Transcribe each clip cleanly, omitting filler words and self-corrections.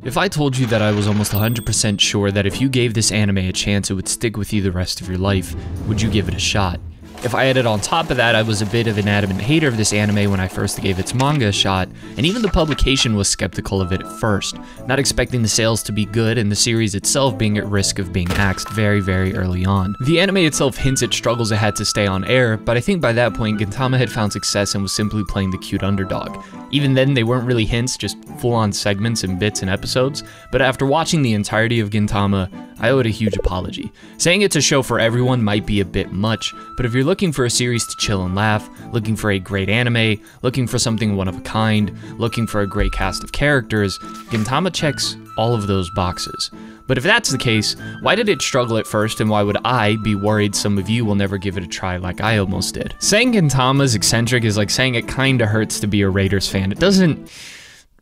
If I told you that I was almost 100% sure that if you gave this anime a chance it would stick with you the rest of your life, would you give it a shot? If I added on top of that I was a bit of an adamant hater of this anime when I first gave its manga a shot, and even the publication was skeptical of it at first, not expecting the sales to be good and the series itself being at risk of being axed very, very early on. The anime itself hints at struggles it had to stay on air, but I think by that point Gintama had found success and was simply playing the cute underdog. Even then they weren't really hints, just full-on segments and bits and episodes, but after watching the entirety of Gintama, I owe it a huge apology. Saying it's a show for everyone might be a bit much, but if you're looking for a series to chill and laugh, looking for a great anime, looking for something one of a kind, looking for a great cast of characters, Gintama checks all of those boxes. But if that's the case, why did it struggle at first, and why would I be worried some of you will never give it a try like I almost did? Saying Gintama's eccentric is like saying it kinda hurts to be a Raiders fan. It doesn't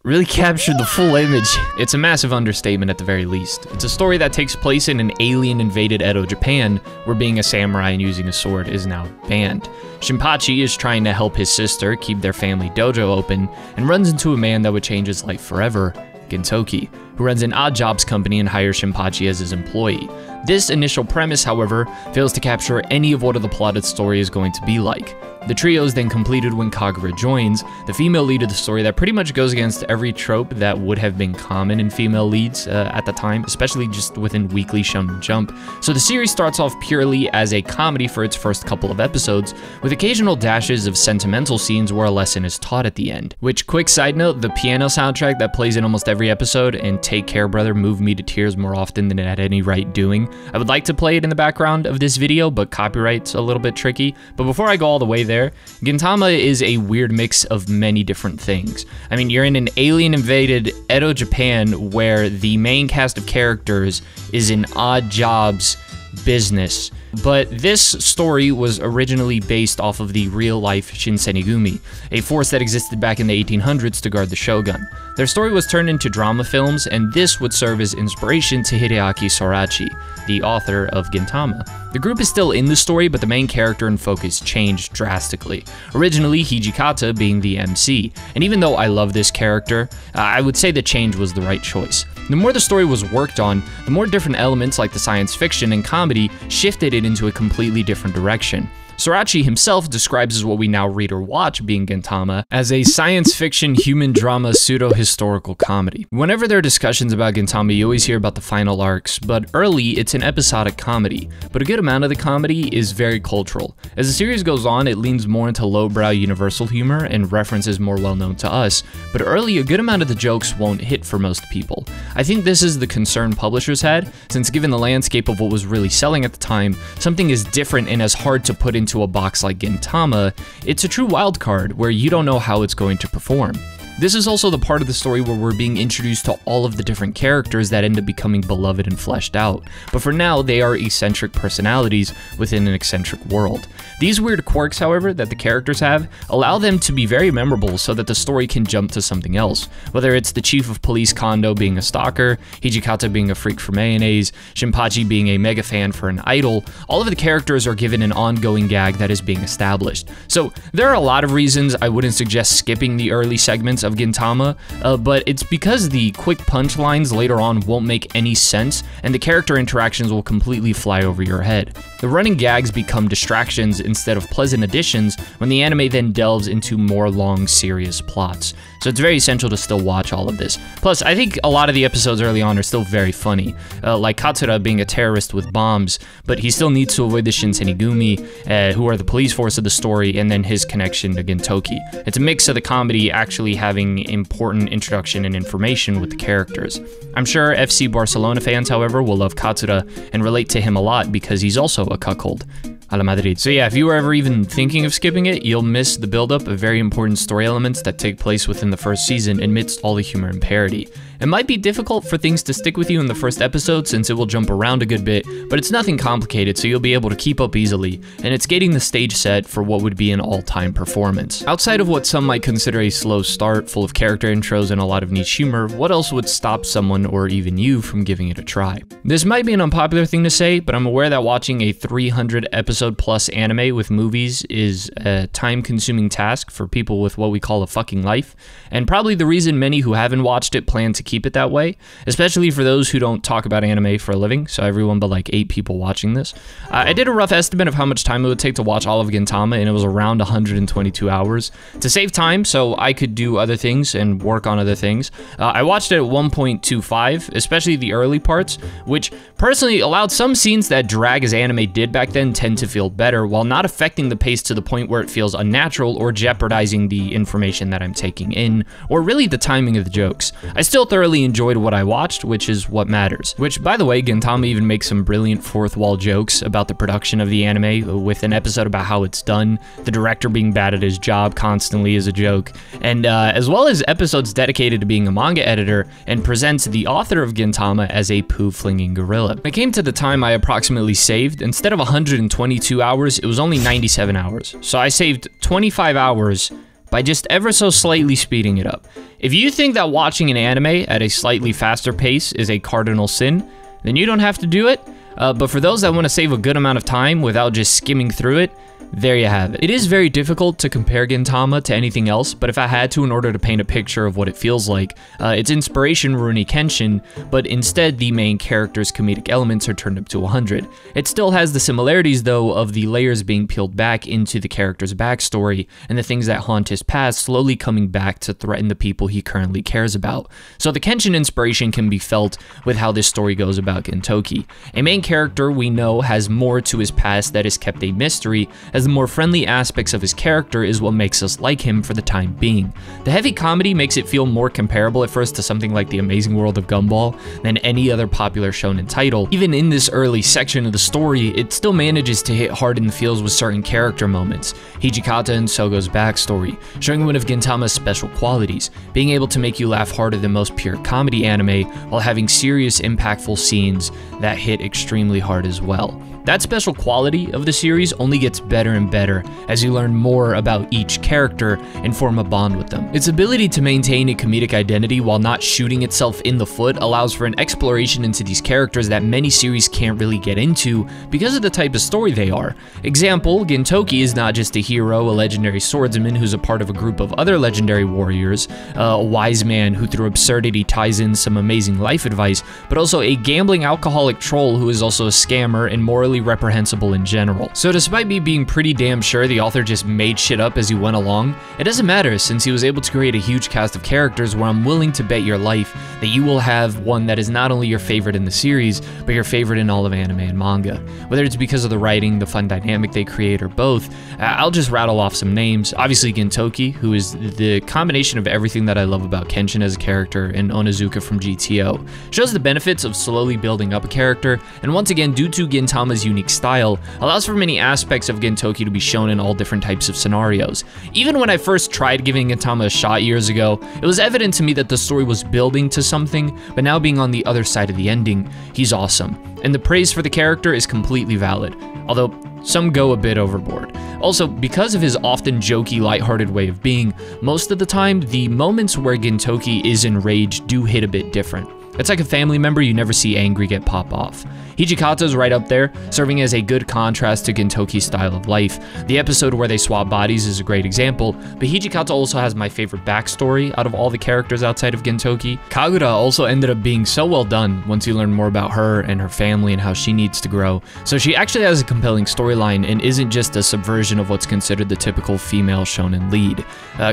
really capture the full image. It's a massive understatement at the very least. It's a story that takes place in an alien-invaded Edo, Japan, where being a samurai and using a sword is now banned. Shinpachi is trying to help his sister keep their family dojo open, and runs into a man that would change his life forever, Gintoki, who runs an odd jobs company and hires Shinpachi as his employee. This initial premise, however, fails to capture any of what the plotted story is going to be like. The trio is then completed when Kagura joins, the female lead of the story that pretty much goes against every trope that would have been common in female leads at the time, especially just within Weekly Shonen Jump. So the series starts off purely as a comedy for its first couple of episodes, with occasional dashes of sentimental scenes where a lesson is taught at the end. Which, quick side note, the piano soundtrack that plays in almost every episode and Take Care Brother moved me to tears more often than it had any right doing. I would like to play it in the background of this video, but copyright's a little bit tricky. But before I go all the way there, Gintama is a weird mix of many different things. I mean, you're in an alien-invaded Edo, Japan, where the main cast of characters is an odd jobs business. But this story was originally based off of the real-life Shinsenigumi, a force that existed back in the 1800s to guard the shogun. Their story was turned into drama films, and this would serve as inspiration to Hideaki Sorachi, the author of Gintama. The group is still in the story, but the main character and focus changed drastically. Originally, Hijikata being the MC, and even though I love this character, I would say the change was the right choice. The more the story was worked on, the more different elements like the science fiction and comedy shifted it into a completely different direction. Sorachi himself describes what we now read or watch, being Gintama, as a science fiction human drama pseudo-historical comedy. Whenever there are discussions about Gintama, you always hear about the final arcs, but early it's an episodic comedy, but a good amount of the comedy is very cultural. As the series goes on, it leans more into lowbrow universal humor and references more well-known to us, but early a good amount of the jokes won't hit for most people. I think this is the concern publishers had, since given the landscape of what was really selling at the time, something is different and as hard to put into a box like Gintama, it's a true wild card where you don't know how it's going to perform. This is also the part of the story where we're being introduced to all of the different characters that end up becoming beloved and fleshed out, but for now they are eccentric personalities within an eccentric world. These weird quirks, however, that the characters have, allow them to be very memorable so that the story can jump to something else. Whether it's the chief of police Kondo being a stalker, Hijikata being a freak for mayonnaise, Shinpachi being a mega fan for an idol, all of the characters are given an ongoing gag that is being established. So there are a lot of reasons I wouldn't suggest skipping the early segments of Gintama, but it's because the quick punchlines later on won't make any sense, and the character interactions will completely fly over your head. The running gags become distractions instead of pleasant additions when the anime then delves into more long, serious plots. So it's very essential to still watch all of this. Plus, I think a lot of the episodes early on are still very funny, like Katsura being a terrorist with bombs, but he still needs to avoid the Shinsenigumi, who are the police force of the story, and then his connection to Gintoki. It's a mix of the comedy actually having important introduction and information with the characters. I'm sure FC Barcelona fans, however, will love Katsura and relate to him a lot because he's also a cuckold. A la Madrid. So yeah, if you were ever even thinking of skipping it, you'll miss the build-up of very important story elements that take place within the first season amidst all the humor and parody. It might be difficult for things to stick with you in the first episode since it will jump around a good bit, but it's nothing complicated, so you'll be able to keep up easily, and it's getting the stage set for what would be an all-time performance. Outside of what some might consider a slow start, full of character intros and a lot of niche humor, what else would stop someone or even you from giving it a try? This might be an unpopular thing to say, but I'm aware that watching a 300 episode episode plus anime with movies is a time-consuming task for people with what we call a fucking life, and probably the reason many who haven't watched it plan to keep it that way, especially for those who don't talk about anime for a living, so everyone but like 8 people watching this. I did a rough estimate of how much time it would take to watch all of Gintama, and it was around 122 hours. To save time so I could do other things and work on other things, I watched it at 1.25, especially the early parts, which personally allowed some scenes that drag as anime did back then tend to feel better, while not affecting the pace to the point where it feels unnatural or jeopardizing the information that I'm taking in, or really the timing of the jokes. I still thoroughly enjoyed what I watched, which is what matters. Which, by the way, Gintama even makes some brilliant fourth wall jokes about the production of the anime, with an episode about how it's done, the director being bad at his job constantly is a joke, and as well as episodes dedicated to being a manga editor, and presents the author of Gintama as a poo-flinging gorilla. When it came to the time I approximately saved, instead of 122 hours, it was only 97 hours. So I saved 25 hours by just ever so slightly speeding it up. If you think that watching an anime at a slightly faster pace is a cardinal sin, then you don't have to do it. But for those that want to save a good amount of time without just skimming through it, there you have it. It is very difficult to compare Gintama to anything else, but if I had to in order to paint a picture of what it feels like, its inspiration Rurouni Kenshin, but instead the main character's comedic elements are turned up to 100. It still has the similarities though of the layers being peeled back into the character's backstory, and the things that haunt his past slowly coming back to threaten the people he currently cares about. So the Kenshin inspiration can be felt with how this story goes about Gintoki. A main character we know has more to his past that is kept a mystery, as the more friendly aspects of his character is what makes us like him for the time being. The heavy comedy makes it feel more comparable at first to something like The Amazing World of Gumball than any other popular shonen title. Even in this early section of the story, it still manages to hit hard in the feels with certain character moments. Hijikata and Sogo's backstory, showing one of Gintama's special qualities, being able to make you laugh harder than most pure comedy anime while having serious, impactful scenes that hit extremely hard as well. That special quality of the series only gets better and better as you learn more about each character and form a bond with them. Its ability to maintain a comedic identity while not shooting itself in the foot allows for an exploration into these characters that many series can't really get into because of the type of story they are. Example, Gintoki is not just a hero, a legendary swordsman who's a part of a group of other legendary warriors, a wise man who through absurdity ties in some amazing life advice, but also a gambling alcoholic troll who is also a scammer and morally reprehensible in general. So despite me being pretty damn sure the author just made shit up as he went along, it doesn't matter since he was able to create a huge cast of characters where I'm willing to bet your life that you will have one that is not only your favorite in the series, but your favorite in all of anime and manga. Whether it's because of the writing, the fun dynamic they create, or both, I'll just rattle off some names. Obviously Gintoki, who is the combination of everything that I love about Kenshin as a character, and Onizuka from GTO. Shows the benefits of slowly building up a character, and once again, due to Gintama's unique style, allows for many aspects of Gintoki to be shown in all different types of scenarios. Even when I first tried giving Gintama a shot years ago, it was evident to me that the story was building to something, but now being on the other side of the ending, he's awesome. And the praise for the character is completely valid, although some go a bit overboard. Also, because of his often jokey, lighthearted way of being, most of the time, the moments where Gintoki is enraged do hit a bit different. It's like a family member you never see angry get pop off. Hijikata's right up there, serving as a good contrast to Gintoki's style of life. The episode where they swap bodies is a great example, but Hijikata also has my favorite backstory out of all the characters outside of Gintoki. Kagura also ended up being so well done once you learn more about her and her family and how she needs to grow. So she actually has a compelling storyline and isn't just a subversion of what's considered the typical female shonen lead.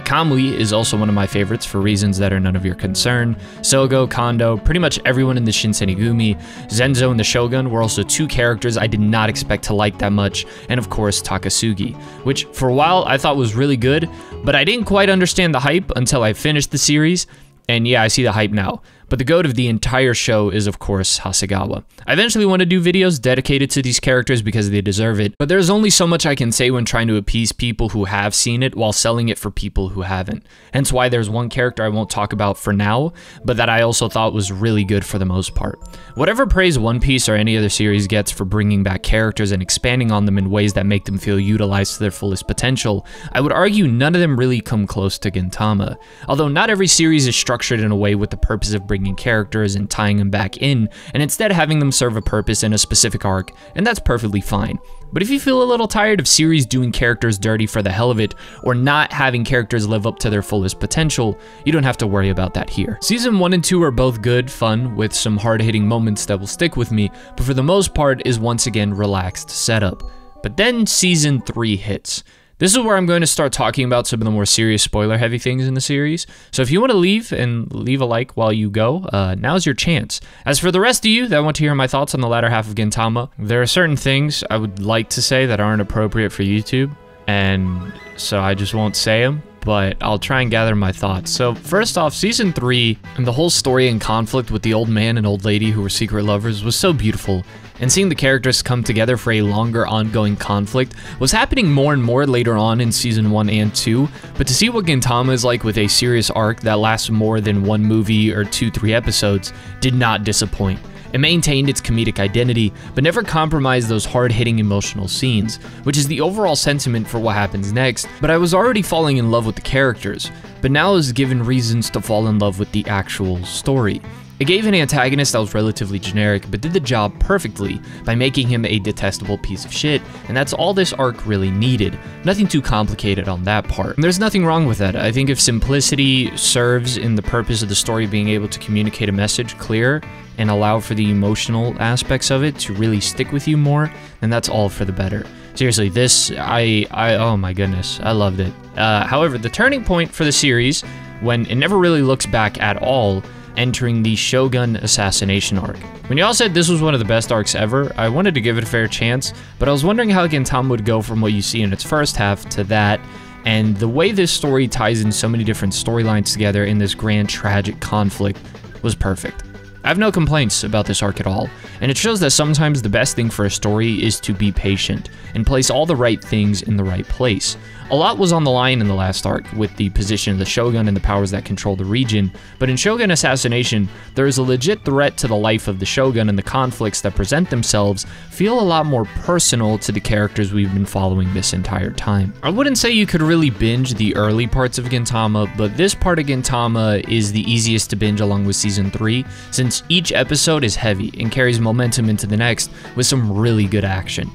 Kamui is also one of my favorites for reasons that are none of your concern. Sogo, Kondo, pretty much everyone in the Shinsenigumi, Zenzo and the Shogun were also two characters I did not expect to like that much, and of course Takasugi, which for a while I thought was really good, but I didn't quite understand the hype until I finished the series, and yeah, I see the hype now. But the goat of the entire show is, of course, Hasegawa. I eventually want to do videos dedicated to these characters because they deserve it, but there's only so much I can say when trying to appease people who have seen it while selling it for people who haven't. Hence why there's one character I won't talk about for now, but that I also thought was really good for the most part. Whatever praise One Piece or any other series gets for bringing back characters and expanding on them in ways that make them feel utilized to their fullest potential, I would argue none of them really come close to Gintama. Although not every series is structured in a way with the purpose of bringing characters and tying them back in, and instead having them serve a purpose in a specific arc, and that's perfectly fine. But if you feel a little tired of series doing characters dirty for the hell of it, or not having characters live up to their fullest potential, you don't have to worry about that here. Season 1 and 2 are both good, fun, with some hard-hitting moments that will stick with me, but for the most part is once again relaxed setup. But then Season 3 hits. This is where I'm going to start talking about some of the more serious spoiler-heavy things in the series, so if you want to leave and leave a like while you go, now's your chance. As for the rest of you that want to hear my thoughts on the latter half of Gintama, there are certain things I would like to say that aren't appropriate for YouTube, and so I just won't say them, but I'll try and gather my thoughts. So first off, Season 3 and the whole story and conflict with the old man and old lady who were secret lovers was so beautiful, and seeing the characters come together for a longer ongoing conflict was happening more and more later on in Season 1 and 2, but to see what Gintama is like with a serious arc that lasts more than one movie or 2-3 episodes did not disappoint. It maintained its comedic identity, but never compromised those hard-hitting emotional scenes, which is the overall sentiment for what happens next. But I was already falling in love with the characters, but now I was given reasons to fall in love with the actual story. It gave an antagonist that was relatively generic, but did the job perfectly by making him a detestable piece of shit, and that's all this arc really needed. Nothing too complicated on that part. And there's nothing wrong with that. I think if simplicity serves in the purpose of the story being able to communicate a message clear and allow for the emotional aspects of it to really stick with you more, then that's all for the better. Seriously, this, oh my goodness, I loved it. However, the turning point for the series, when it never really looks back at all, entering the Shogun assassination arc. When y'all said this was one of the best arcs ever, I wanted to give it a fair chance, but I was wondering how Gintama would go from what you see in its first half to that, and the way this story ties in so many different storylines together in this grand tragic conflict was perfect. I have no complaints about this arc at all, and it shows that sometimes the best thing for a story is to be patient and place all the right things in the right place. A lot was on the line in the last arc with the position of the Shogun and the powers that control the region, but in Shogun Assassination, there is a legit threat to the life of the Shogun, and the conflicts that present themselves feel a lot more personal to the characters we've been following this entire time. I wouldn't say you could really binge the early parts of Gintama, but this part of Gintama is the easiest to binge along with Season 3, since each episode is heavy and carries momentum into the next with some really good action.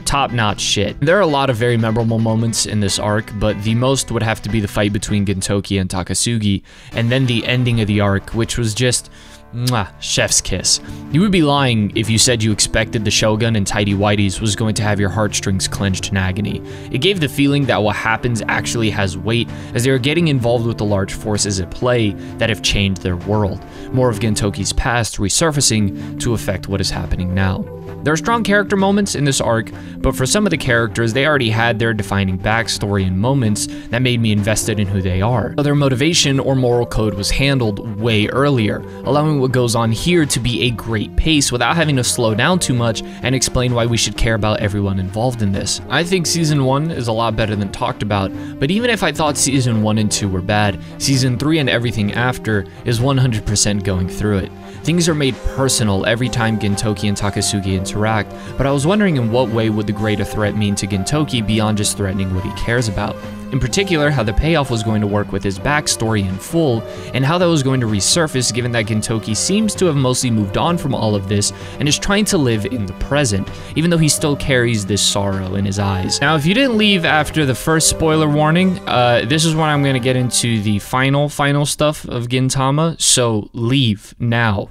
Top-notch shit. There are a lot of very memorable moments in this arc, but the most would have to be the fight between Gintoki and Takasugi, and then the ending of the arc, which was just mwah, chef's kiss. You would be lying if you said you expected the Shogun and Tidy Whities was going to have your heartstrings clenched in agony. It gave the feeling that what happens actually has weight, as they are getting involved with the large forces at play that have changed their world. More of Gintoki's past resurfacing to affect what is happening now. There are strong character moments in this arc, but for some of the characters, they already had their defining backstory and moments that made me invested in who they are. Their motivation or moral code was handled way earlier, allowing what goes on here to be a great pace without having to slow down too much and explain why we should care about everyone involved in this. I think Season 1 is a lot better than talked about, but even if I thought Season 1 and 2 were bad, Season 3 and everything after is 100% going through it. Things are made personal every time Gintoki and Takasugi interact, but I was wondering in what way would the greater threat mean to Gintoki beyond just threatening what he cares about. In particular, how the payoff was going to work with his backstory in full, and how that was going to resurface given that Gintoki seems to have mostly moved on from all of this and is trying to live in the present, even though he still carries this sorrow in his eyes. Now, if you didn't leave after the first spoiler warning, this is when I'm going to get into the final stuff of Gintama, so leave now.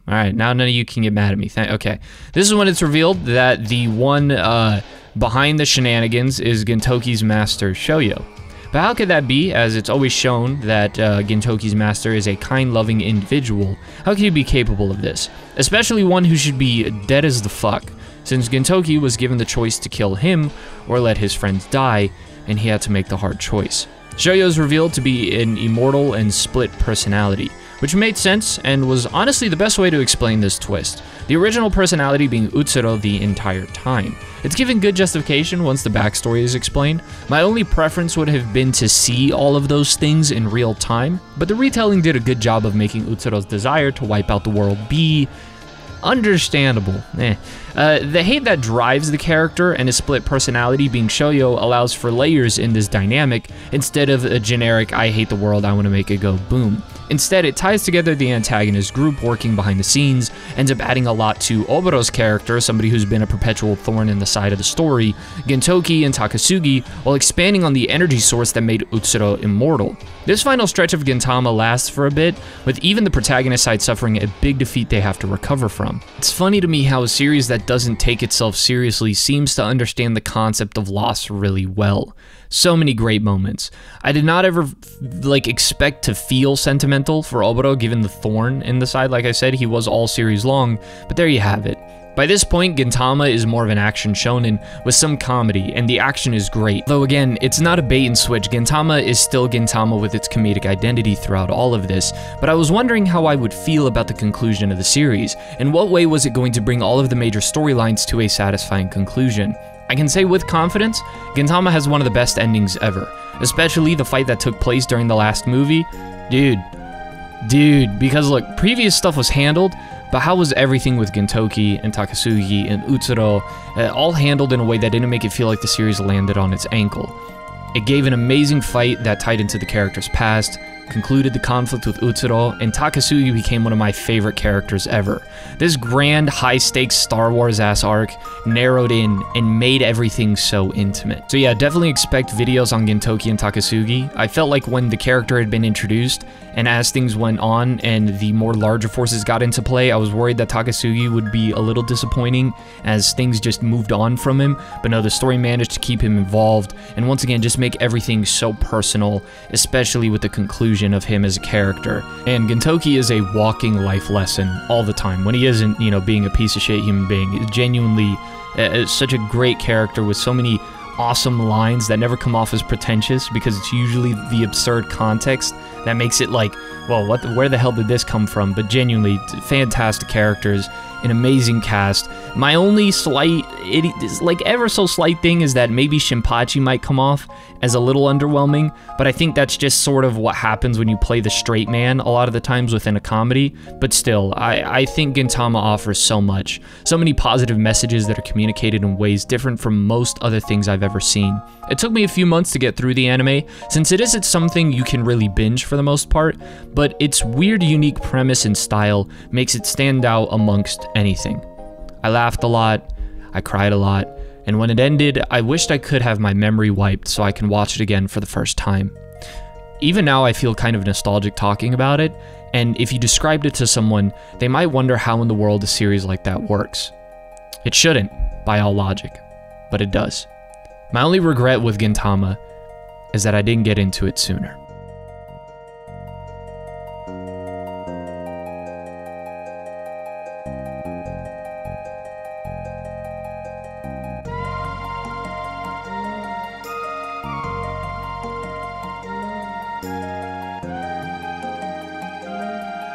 Alright, now none of you can get mad at me. Okay, this is when it's revealed that the one behind the shenanigans is Gintoki's master, Shoyo. But how could that be, as it's always shown that Gintoki's master is a kind, loving individual? How could he be capable of this? Especially one who should be dead as the fuck, since Gintoki was given the choice to kill him or let his friends die, and he had to make the hard choice. Shoyo is revealed to be an immortal and split personality, which made sense and was honestly the best way to explain this twist, the original personality being Utsuro the entire time. It's given good justification once the backstory is explained. My only preference would have been to see all of those things in real time, but the retelling did a good job of making Utsuro's desire to wipe out the world be understandable. The hate that drives the character and his split personality being Shoyo allows for layers in this dynamic instead of a generic I hate the world, I want to make it go boom. Instead, it ties together the antagonist group working behind the scenes, ends up adding a lot to Oboro's character, somebody who's been a perpetual thorn in the side of the story, Gintoki and Takasugi, while expanding on the energy source that made Utsuro immortal. This final stretch of Gintama lasts for a bit, with even the protagonist side suffering a big defeat they have to recover from. It's funny to me how a series that doesn't take itself seriously seems to understand the concept of loss really well. So many great moments. I did not ever expect to feel sentimental for Oboro given the thorn in the side. Like I said, he was all series long, but there you have it. By this point, Gintama is more of an action shonen with some comedy, and the action is great. Though again, it's not a bait and switch. Gintama is still Gintama with its comedic identity throughout all of this, but I was wondering how I would feel about the conclusion of the series. In what way was it going to bring all of the major storylines to a satisfying conclusion? I can say with confidence, Gintama has one of the best endings ever, especially the fight that took place during the last movie. Dude, because look, previous stuff was handled, but how was everything with Gintoki and Takasugi and Utsuro all handled in a way that didn't make it feel like the series landed on its ankle? It gave an amazing fight that tied into the character's past, concluded the conflict with Utsuro, and Takasugi became one of my favorite characters ever. This grand, high-stakes Star Wars-ass arc narrowed in and made everything so intimate. So yeah, definitely expect videos on Gintoki and Takasugi. I felt like when the character had been introduced, and as things went on and the more larger forces got into play, I was worried that Takasugi would be a little disappointing as things just moved on from him, but no, the story managed to keep him involved, and once again, just make everything so personal, especially with the conclusion of him as a character. And Gintoki is a walking life lesson all the time, when he isn't, you know, being a piece of shit human being. It's genuinely such a great character with so many awesome lines that never come off as pretentious, because it's usually the absurd context that makes it like, well, where the hell did this come from? But genuinely, fantastic characters, an amazing cast. My only slight, ever so slight thing is that maybe Shinpachi might come off as a little underwhelming, but I think that's just sort of what happens when you play the straight man a lot of the times within a comedy. But still, I think Gintama offers so much. So many positive messages that are communicated in ways different from most other things I've ever seen. It took me a few months to get through the anime, since it isn't something you can really binge for the most part, but its weird, unique premise and style makes it stand out amongst anything. I laughed a lot, I cried a lot, and when it ended, I wished I could have my memory wiped so I can watch it again for the first time. Even now, I feel kind of nostalgic talking about it, and if you described it to someone, they might wonder how in the world a series like that works. It shouldn't, by all logic, but it does. My only regret with Gintama is that I didn't get into it sooner.